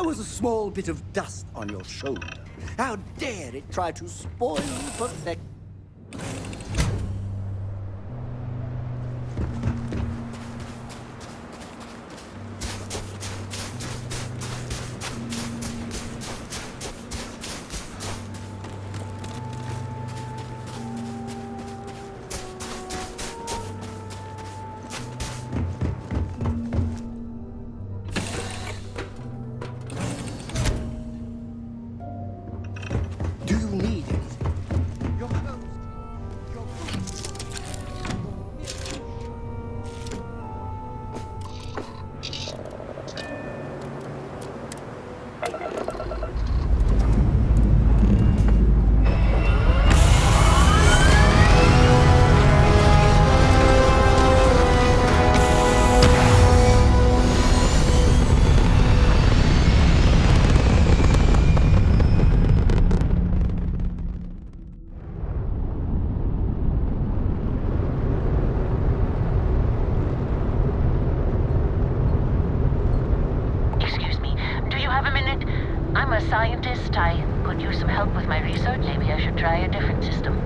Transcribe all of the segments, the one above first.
There was a small bit of dust on your shoulder. How dare it try to spoil perfection? Do you need anything? Your clothes, your boots, Excuse me, do you have a minute? I'm a scientist. I could use some help with my research. Maybe I should try a different system.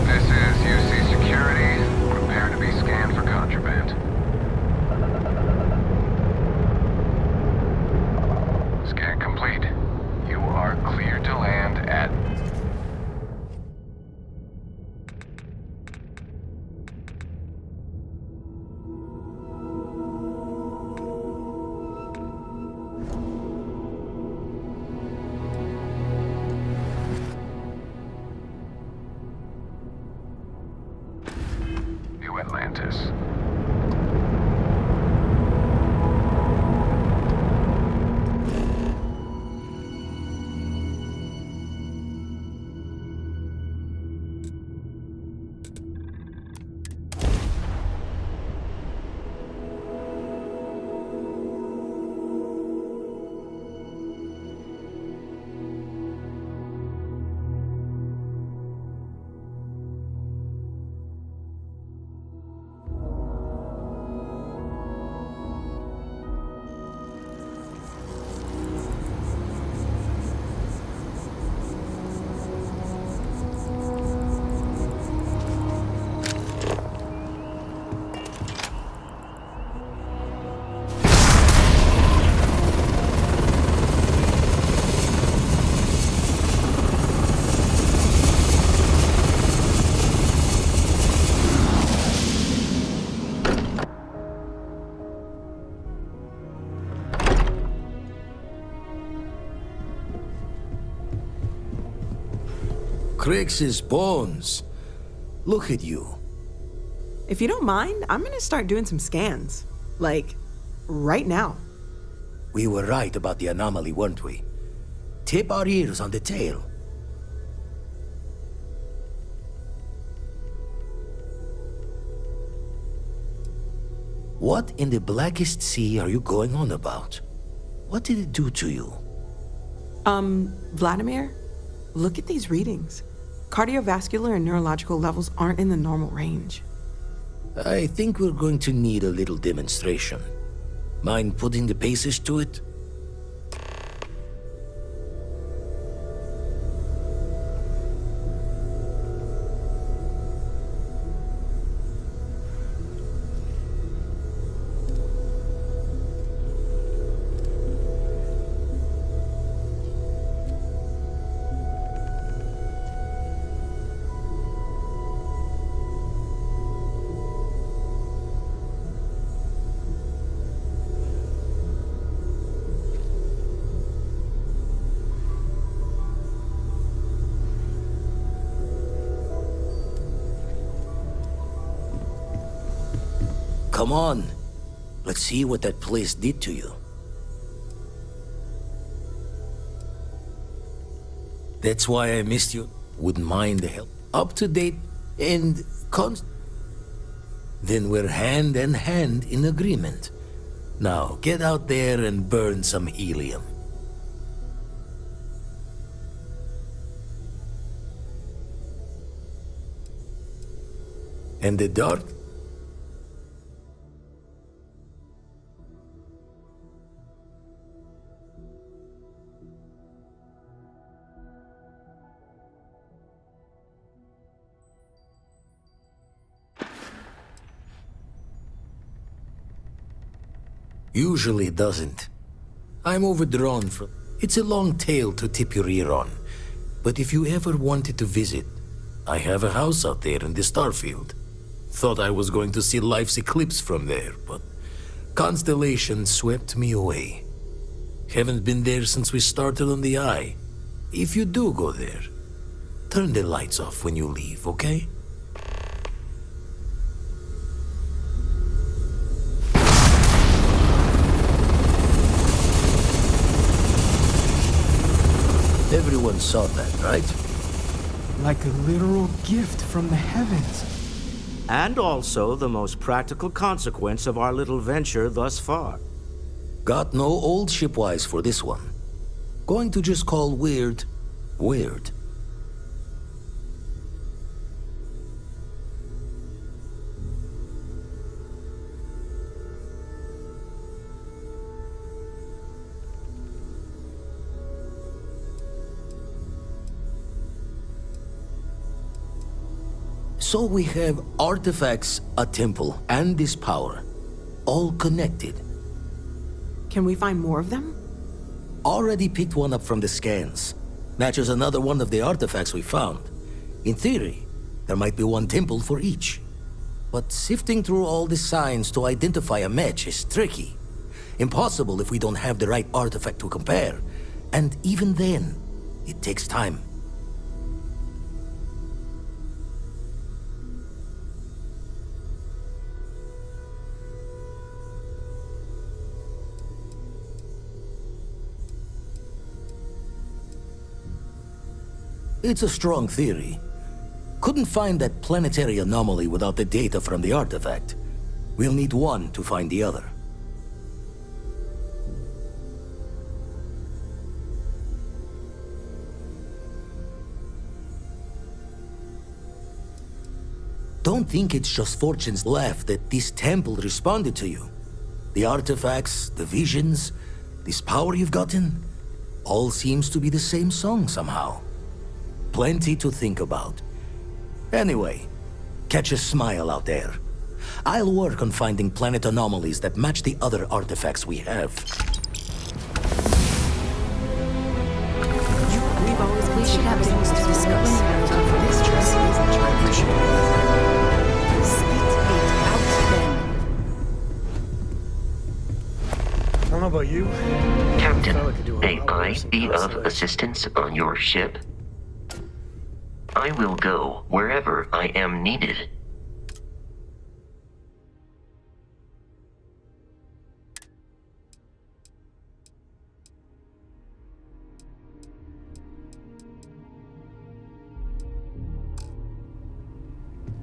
This is UC Security. Prepare to be scanned for contraband. Scan complete. You are cleared to land at... New Atlantis. Crix's bones. Look at you. If you don't mind, I'm gonna start doing some scans. Like, right now. We were right about the anomaly, weren't we? Tip our ears on the tail. What in the blackest sea are you going on about? What did it do to you? Vladimir, look at these readings. Cardiovascular and neurological levels aren't in the normal range. I think we're going to need a little demonstration. Mind putting the paces to it? come on. Let's see what that place did to you. That's why I missed you. Wouldn't mind the help. Up to date and Then we're hand in hand in agreement. Now, get out there and burn some helium. And the dart? Usually doesn't. I'm overdrawn from... It's a long tale to tip your ear on. But if you ever wanted to visit, I have a house out there in the Starfield. Thought I was going to see life's eclipse from there, but constellation swept me away. Haven't been there since we started on the Eye. If you do go there, turn the lights off when you leave, okay? Everyone saw that, right? Like a literal gift from the heavens. And also the most practical consequence of our little venture thus far. Got no old shipwise for this one. Going to just call weird, weird. So we have artifacts, a temple, and this power, all connected. Can we find more of them? Already picked one up from the scans. Matches another one of the artifacts we found. In theory, there might be one temple for each. But sifting through all the signs to identify a match is tricky. Impossible if we don't have the right artifact to compare. And even then, it takes time. It's a strong theory. Couldn't find that planetary anomaly without the data from the artifact. We'll need one to find the other. Don't think it's just fortunes left that this temple responded to you. The artifacts, the visions, this power you've gotten, all seems to be the same song somehow. Plenty to think about. Anyway, catch a smile out there. I'll work on finding planet anomalies that match the other artifacts we have. We should have things to discuss. This just isn't trying Spit it out then. I don't know about you. Captain, I could do a may lot I worse be of impersonation. assistance on your ship? I will go wherever I am needed.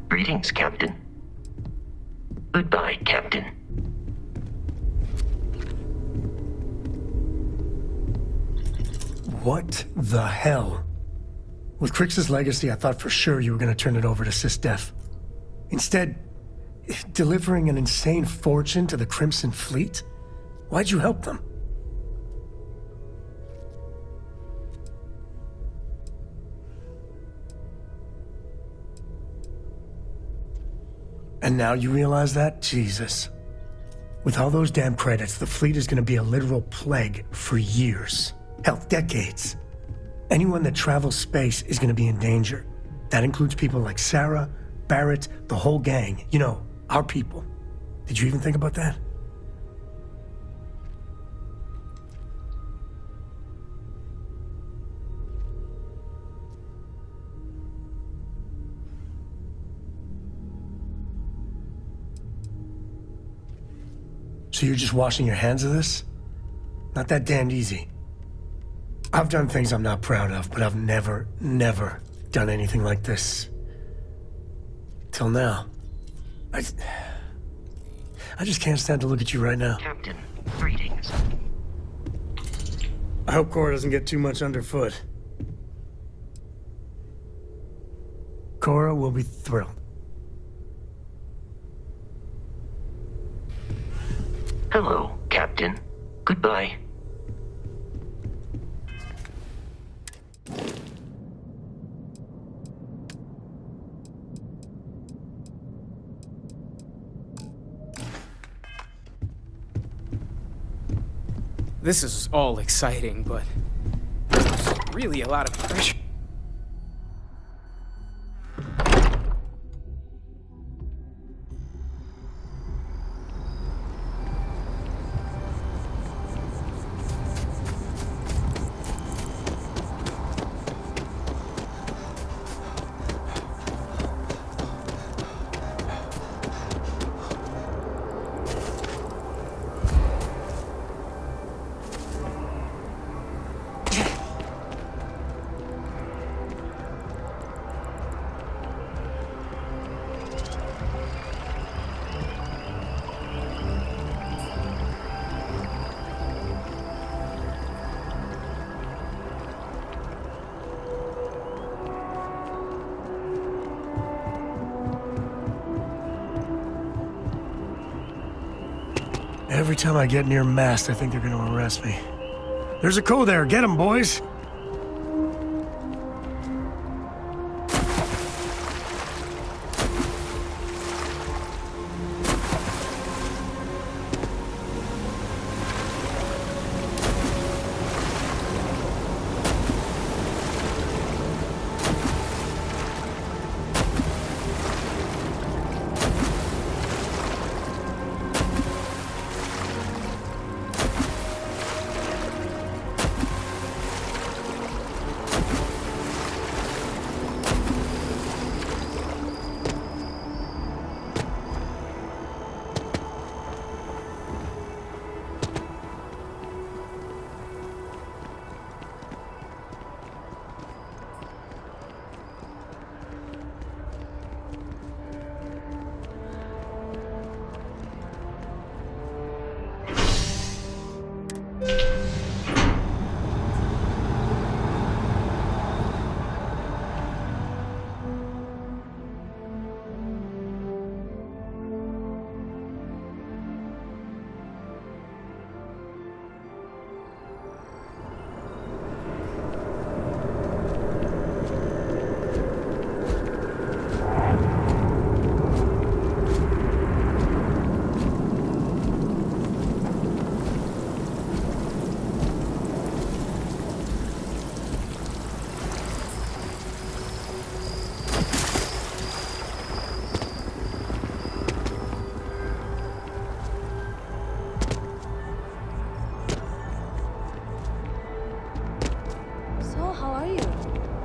Greetings, Captain. Goodbye, Captain. What the hell? With Crix's legacy, I thought for sure you were going to turn it over to SysDef. Instead, delivering an insane fortune to the Crimson Fleet? Why'd you help them? And now you realize that? Jesus. With all those damn credits, the fleet is going to be a literal plague for years. Hell, decades. Anyone that travels space is going to be in danger. That includes people like Sarah, Barrett, the whole gang. You know, our people. Did you even think about that? So you're just washing your hands of this? Not that damned easy. I've done things I'm not proud of, but I've never done anything like this. Till now. I just can't stand to look at you right now. Captain, greetings. I hope Cora doesn't get too much underfoot. Cora will be thrilled. Hello, Captain. Goodbye. This is all exciting, but there's really a lot of pressure. Every time I get near mast, I think they're gonna arrest me. There's a code there. Get him, boys!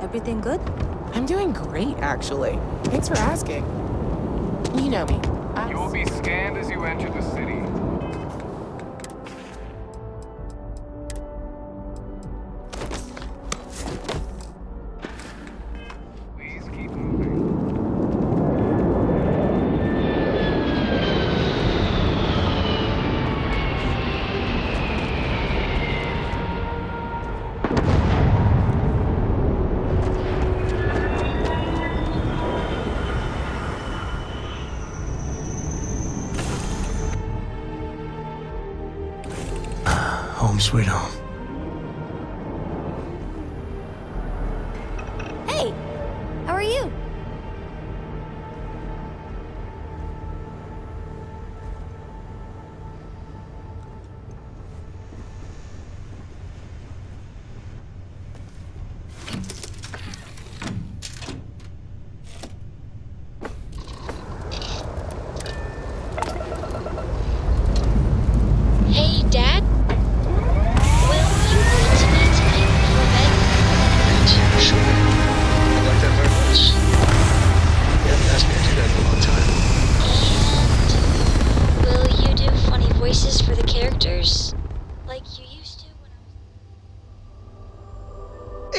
Everything good? I'm doing great, actually. Thanks for asking. You know me. You will be scanned as you enter the city. Please keep moving. Home sweet home. Hey! How are you? Hey, Dad?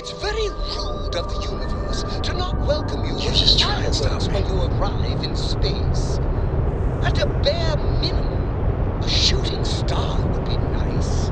It's very rude of the universe to not welcome you You're just trying to stop me. when you arrive in space. At a bare minimum, a shooting star would be nice.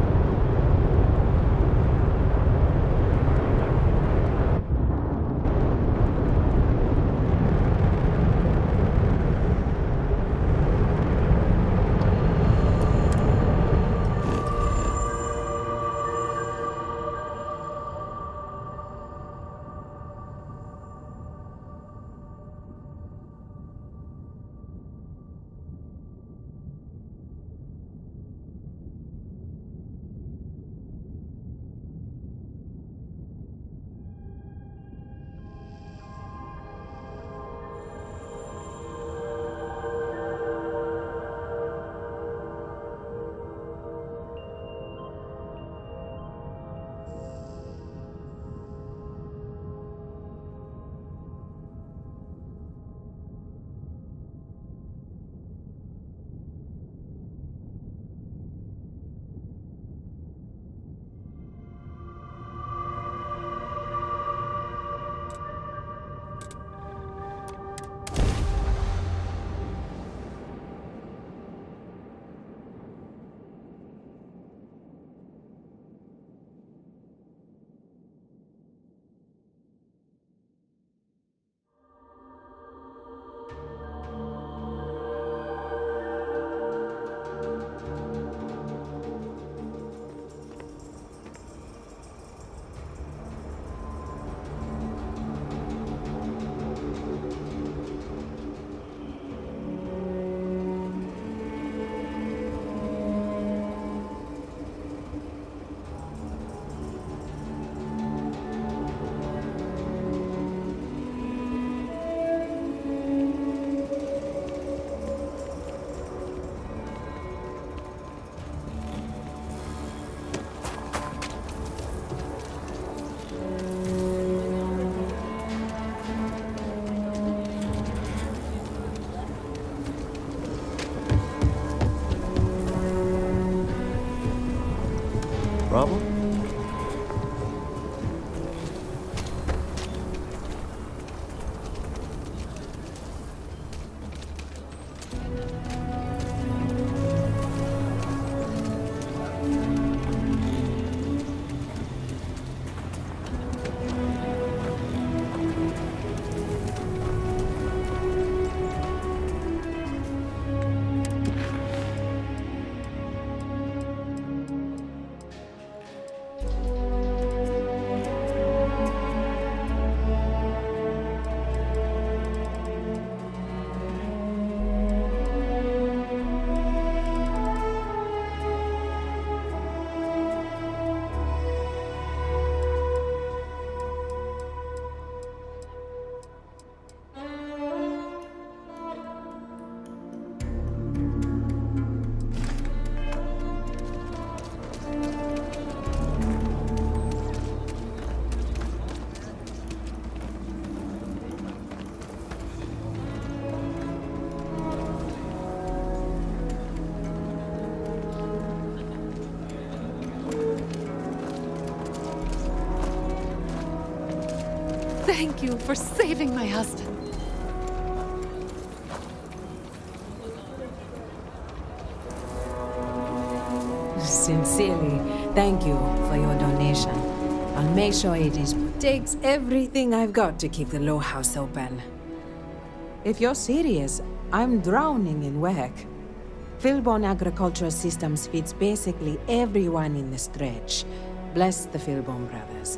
Problem? Thank you for saving my husband. Sincerely, thank you for your donation. I'll make sure it is. Takes everything I've got to keep the low house open. If you're serious, I'm drowning in work. Philbone Agricultural Systems feeds basically everyone in the stretch. Bless the Philbone brothers.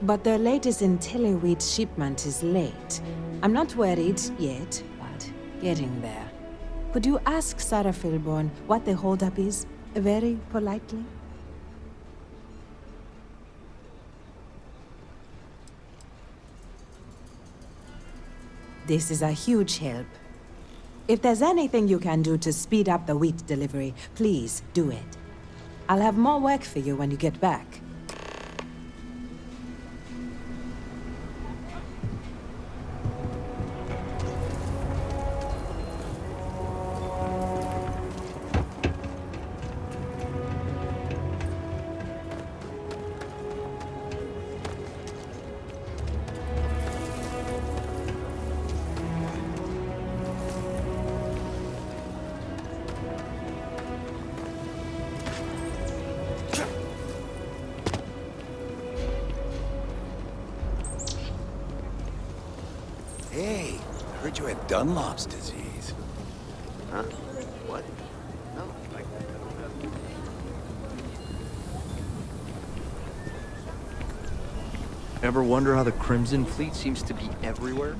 But their latest IntelliWheat shipment is late. I'm not worried yet, but getting there. Could you ask Sarah Philbone what the holdup is, very politely? This is a huge help. If there's anything you can do to speed up the wheat delivery, please do it. I'll have more work for you when you get back. Heard you had Dunlop's disease. Huh? What? No. Ever wonder how the Crimson Fleet seems to be everywhere?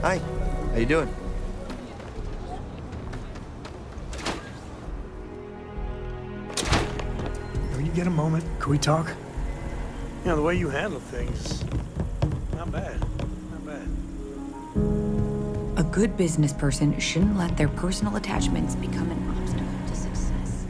Hi, how you doing? When you get a moment, can we talk? You know, the way you handle things, not bad. Not bad. A good business person shouldn't let their personal attachments become an obstacle to success.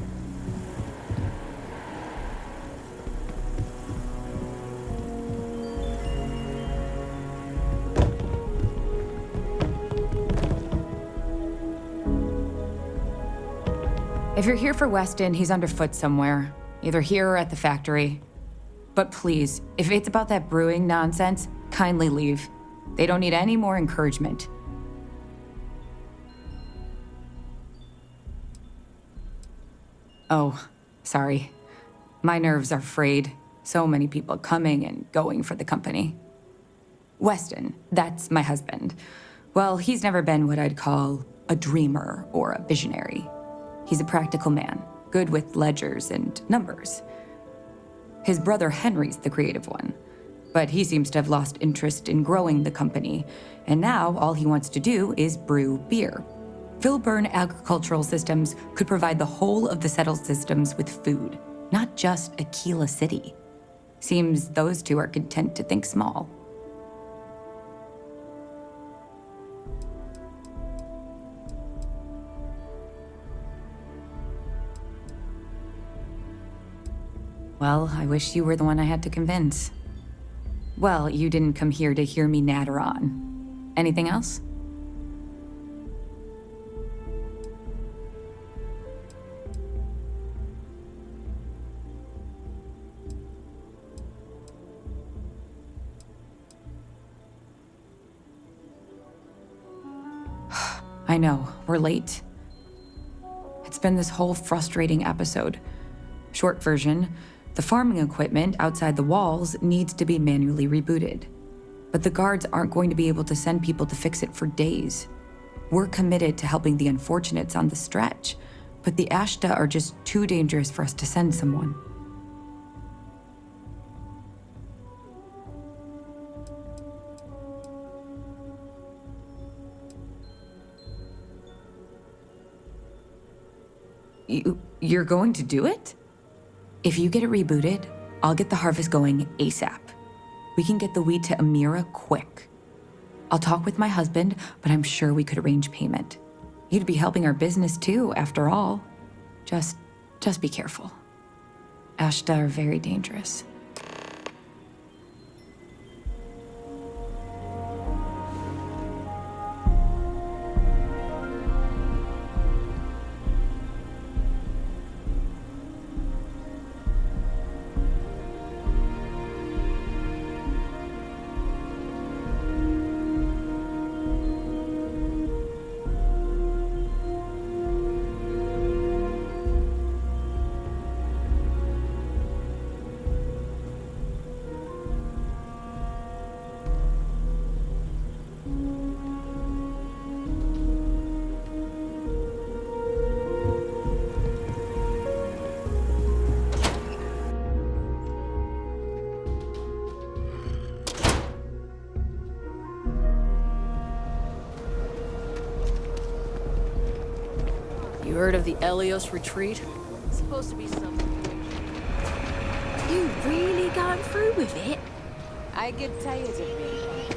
If you're here for Weston, he's underfoot somewhere, either here or at the factory. But please, if it's about that brewing nonsense, kindly leave. They don't need any more encouragement. Oh, sorry. My nerves are frayed. So many people coming and going for the company. Weston, that's my husband. Well, he's never been what I'd call a dreamer or a visionary. He's a practical man, good with ledgers and numbers. His brother Henry's the creative one, but he seems to have lost interest in growing the company, and now all he wants to do is brew beer. Filburn Agricultural Systems could provide the whole of the settled systems with food, not just Aquila City. Seems those two are content to think small. Well, I wish you were the one I had to convince. Well, you didn't come here to hear me natter on. Anything else? I know, we're late. It's been this whole frustrating episode. Short version, the farming equipment outside the walls needs to be manually rebooted. But the guards aren't going to be able to send people to fix it for days. We're committed to helping the unfortunates on the stretch, but the Ashta are just too dangerous for us to send someone. You're going to do it? If you get it rebooted, I'll get the harvest going ASAP. We can get the wheat to Amira quick. I'll talk with my husband, but I'm sure we could arrange payment. You'd be helping our business too, after all. Just be careful. Ashta are very dangerous. You heard of the Elios retreat? It's supposed to be something. You really going through with it? I get tired of it.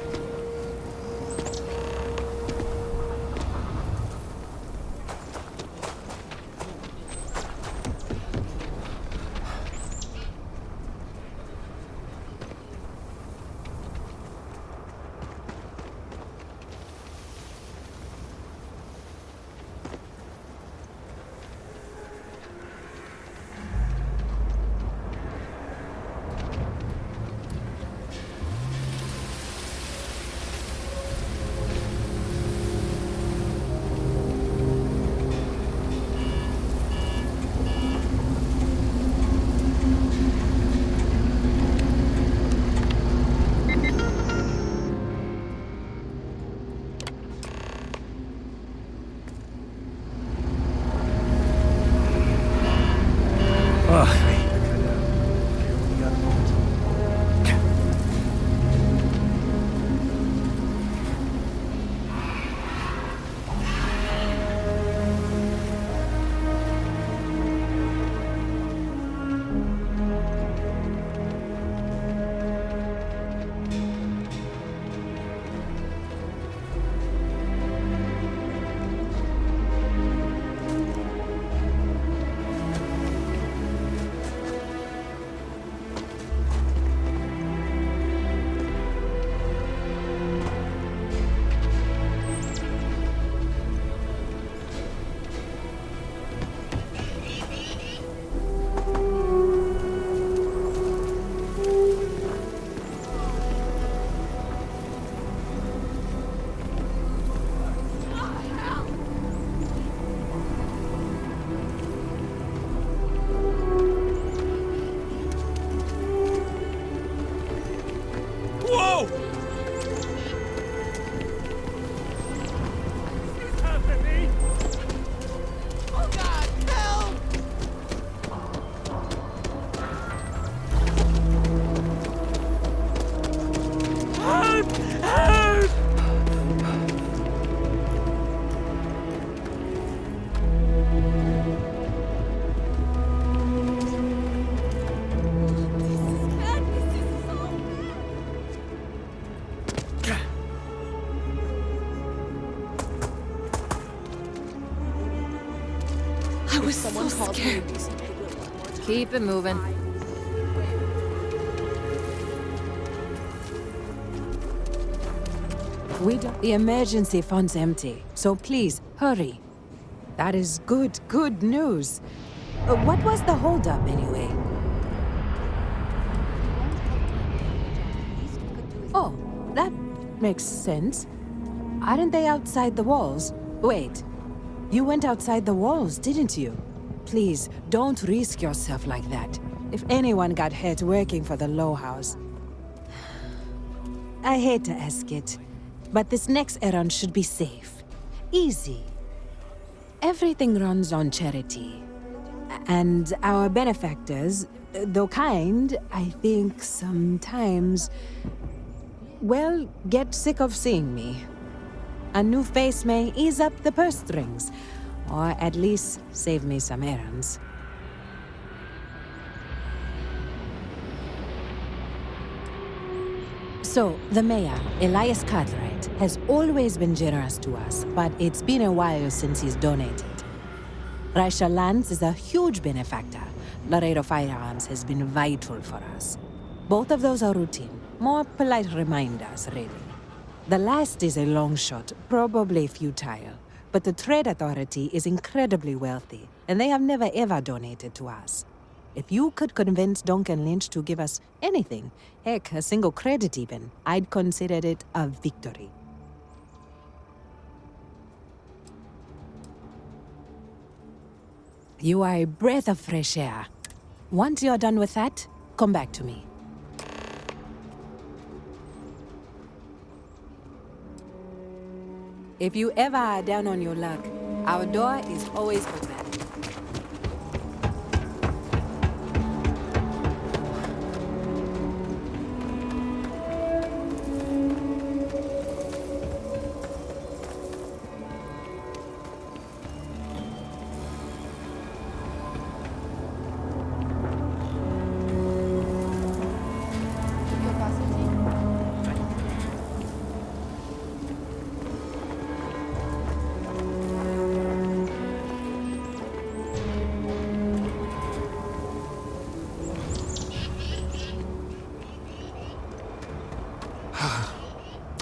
Help! Help! I was so scared. Keep it moving. The emergency fund's empty, so please, hurry. That is good news. What was the holdup, anyway? Oh, that makes sense. Aren't they outside the walls? Wait, you went outside the walls, didn't you? Please, don't risk yourself like that. If anyone got hurt working for the Low House. I hate to ask it, but this next errand should be safe. Easy. Everything runs on charity. And our benefactors, though kind, I think sometimes, well, get sick of seeing me. A new face may ease up the purse strings, or at least save me some errands. So, the mayor, Elias Cartwright, has always been generous to us, but it's been a while since he's donated. Raisha Lands is a huge benefactor. Laredo Firearms has been vital for us. Both of those are routine, more polite reminders, really. The last is a long shot, probably futile, but the Trade Authority is incredibly wealthy, and they have never ever donated to us. If you could convince Duncan Lynch to give us anything, heck, a single credit even, I'd consider it a victory. You are a breath of fresh air. Once you're done with that, come back to me. If you ever are down on your luck, our door is always open.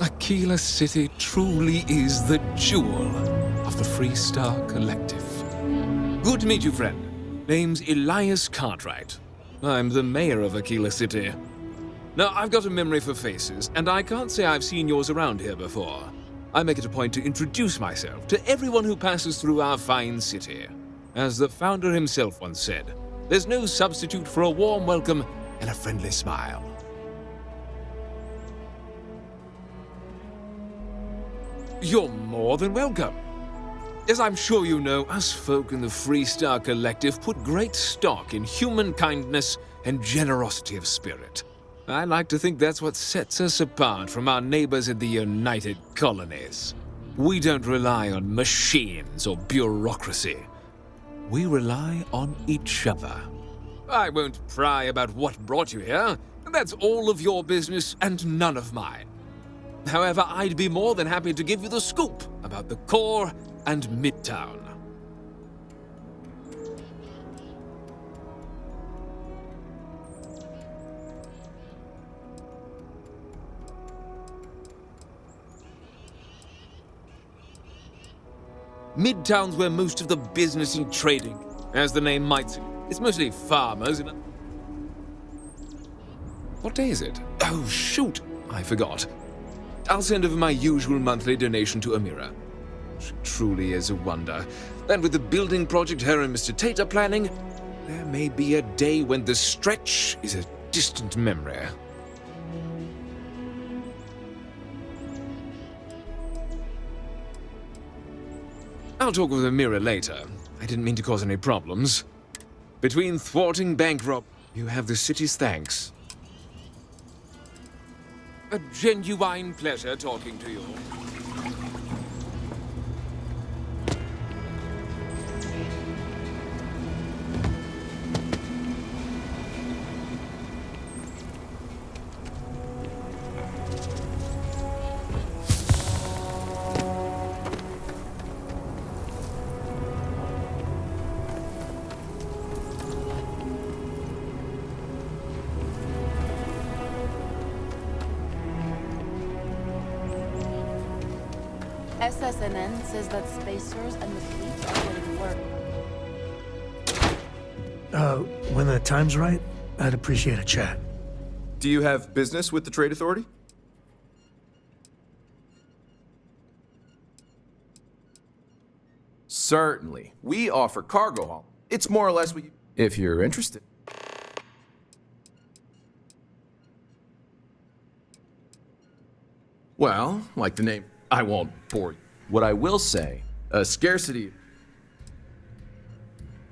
Aquila City truly is the jewel of the Freestar Collective. Good to meet you, friend. Name's Elias Cartwright. I'm the mayor of Aquila City. Now, I've got a memory for faces, and I can't say I've seen yours around here before. I make it a point to introduce myself to everyone who passes through our fine city. As the founder himself once said, there's no substitute for a warm welcome and a friendly smile. You're more than welcome. As I'm sure you know, us folk in the Freestar Collective put great stock in human kindness and generosity of spirit. I like to think that's what sets us apart from our neighbors in the United Colonies. We don't rely on machines or bureaucracy. We rely on each other. I won't pry about what brought you here. That's all of your business and none of mine. However, I'd be more than happy to give you the scoop about the core and Midtown. Midtown's where most of the business and trading, as the name might say. It's mostly farmers and... What day is it? Oh, shoot! I forgot. I'll send over my usual monthly donation to Amira. She truly is a wonder. And with the building project her and Mr. Tate are planning, there may be a day when the stretch is a distant memory. I'll talk with Amira later. I didn't mean to cause any problems. Between thwarting bank rob, you have the city's thanks. A genuine pleasure talking to you. SSNN says that spacers and the fleet are getting work. When the time's right, I'd appreciate a chat. Do you have business with the Trade Authority? Certainly. We offer cargo haul. It's more or less what you... If you're interested. Well, like the name, I won't bore you. What I will say, a scarcity...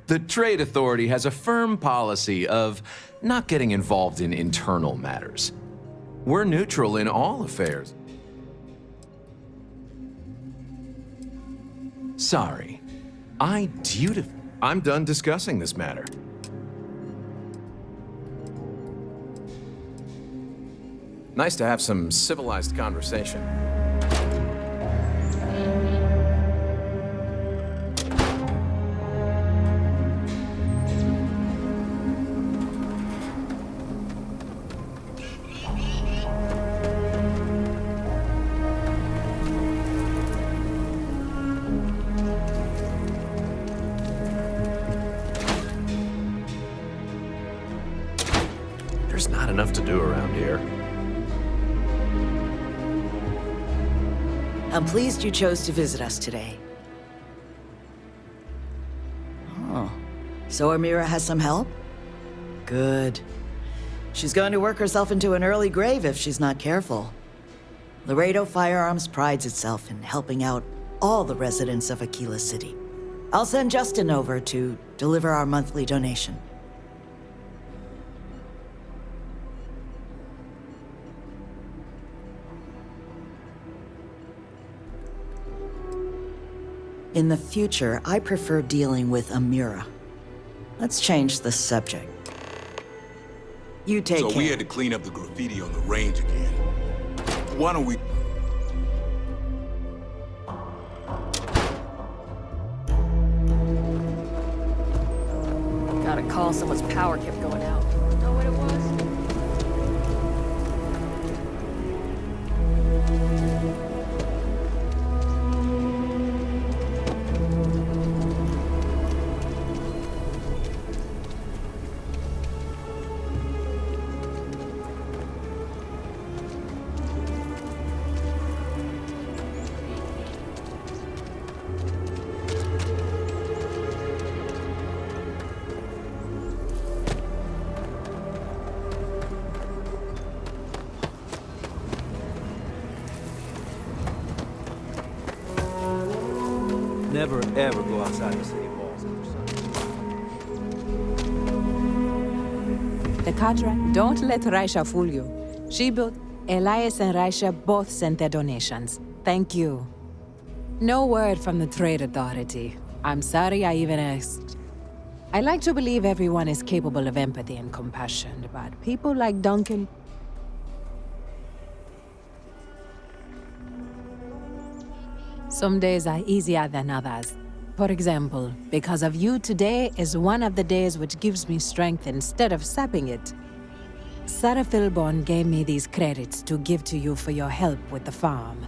The Trade Authority has a firm policy of not getting involved in internal matters. We're neutral in all affairs. Sorry. I'm done discussing this matter. Nice to have some civilized conversation. There's not enough to do around here. I'm pleased you chose to visit us today. Oh. So Amira has some help? Good. She's going to work herself into an early grave if she's not careful. Laredo Firearms prides itself in helping out all the residents of Aquila City. I'll send Justin over to deliver our monthly donation. In the future, I prefer dealing with Amira. Let's change the subject. You take care. So we had to clean up the graffiti on the range again. Why don't we... Got a call, someone's power kept going out. Know what it was? Never ever go outside the city walls after sunset. The Cadre, don't let Raisha fool you. She built. Elias and Raisha both sent their donations. Thank you. No word from the Trade Authority. I'm sorry I even asked. I like to believe everyone is capable of empathy and compassion, but people like Duncan... Some days are easier than others. For example, because of you, today is one of the days which gives me strength instead of sapping it. Sarah Philborn gave me these credits to give to you for your help with the farm.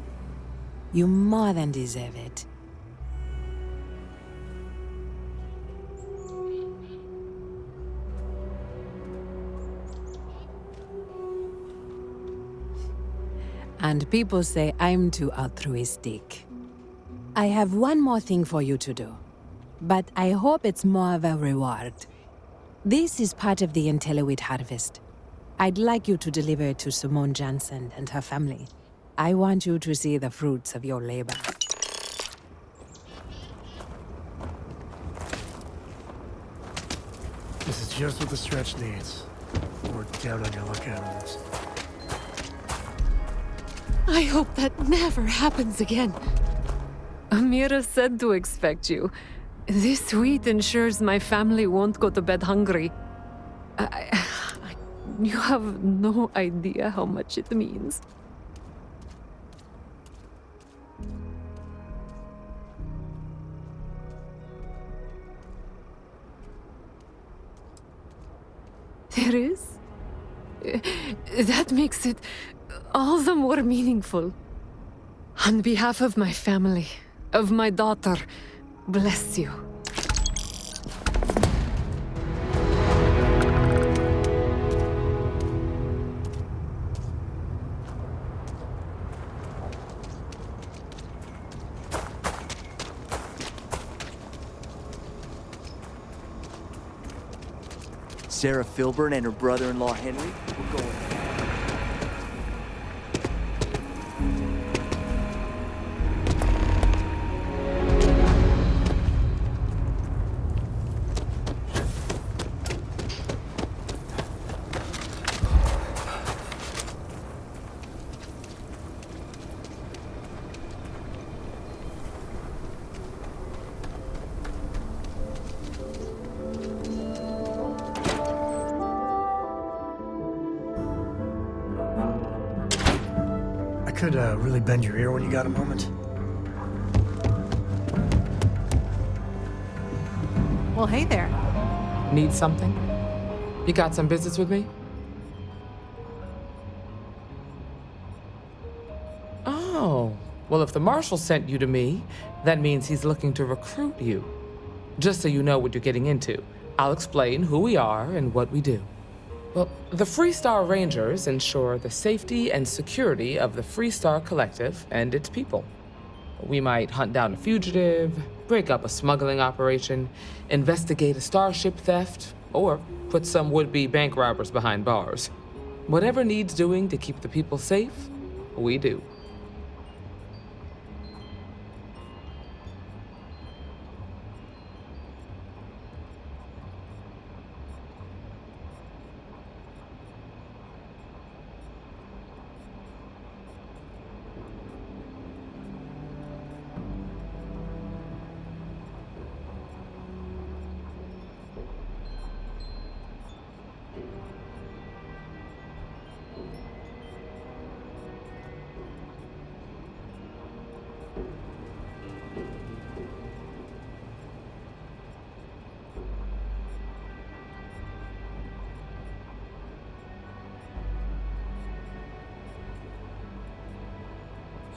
You more than deserve it. And people say I'm too altruistic. I have one more thing for you to do, but I hope it's more of a reward. This is part of the Intellowit harvest. I'd like you to deliver it to Simone Jansen and her family. I want you to see the fruits of your labor. This is just what the stretch needs. We're down on your luck animals. I hope that never happens again. Amira said to expect you. This sweet ensures my family won't go to bed hungry. You have no idea how much it means. There is? That makes it all the more meaningful. On behalf of my family, of my daughter, bless you. Sarah Filburn and her brother-in-law Henry were going. I could really bend your ear when you got a moment. Well, hey there. Need something? You got some business with me? Oh, well, if the marshal sent you to me, that means he's looking to recruit you. Just so you know what you're getting into, I'll explain who we are and what we do. Well, the Freestar Rangers ensure the safety and security of the Freestar Collective and its people. We might hunt down a fugitive, break up a smuggling operation, investigate a starship theft, or put some would-be bank robbers behind bars. Whatever needs doing to keep the people safe, we do.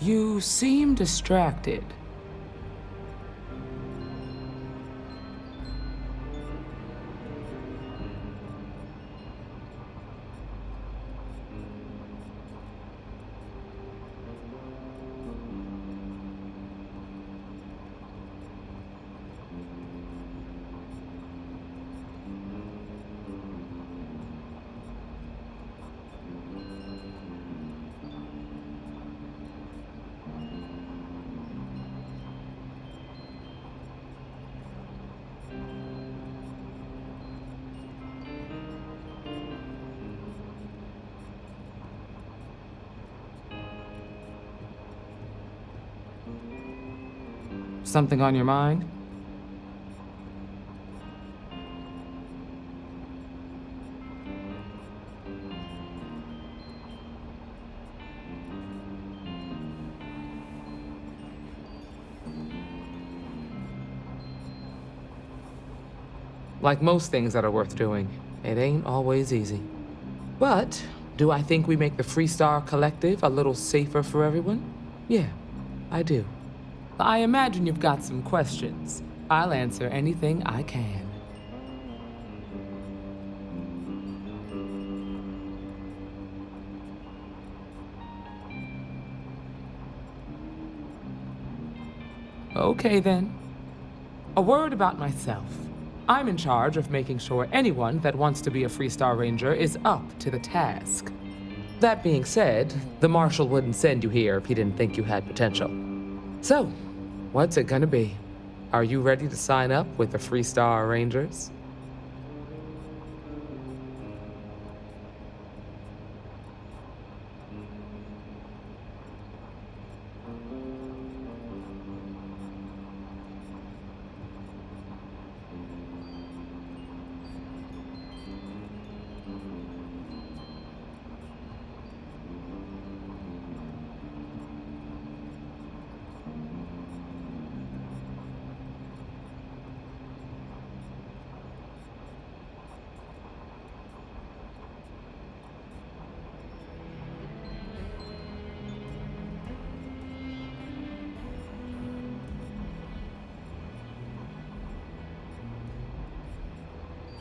You seem distracted. Something on your mind? Like most things that are worth doing, it ain't always easy. But do I think we make the Freestar Collective a little safer for everyone? Yeah, I do. I imagine you've got some questions. I'll answer anything I can. Okay then. A word about myself. I'm in charge of making sure anyone that wants to be a Freestar Ranger is up to the task. That being said, the Marshal wouldn't send you here if he didn't think you had potential. So, what's it gonna be? Are you ready to sign up with the Freestar Rangers?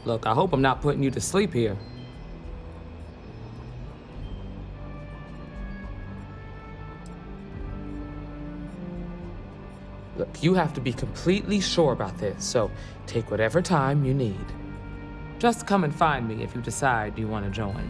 Look, I hope I'm not putting you to sleep here. Look, you have to be completely sure about this, so take whatever time you need. Just come and find me if you decide you want to join.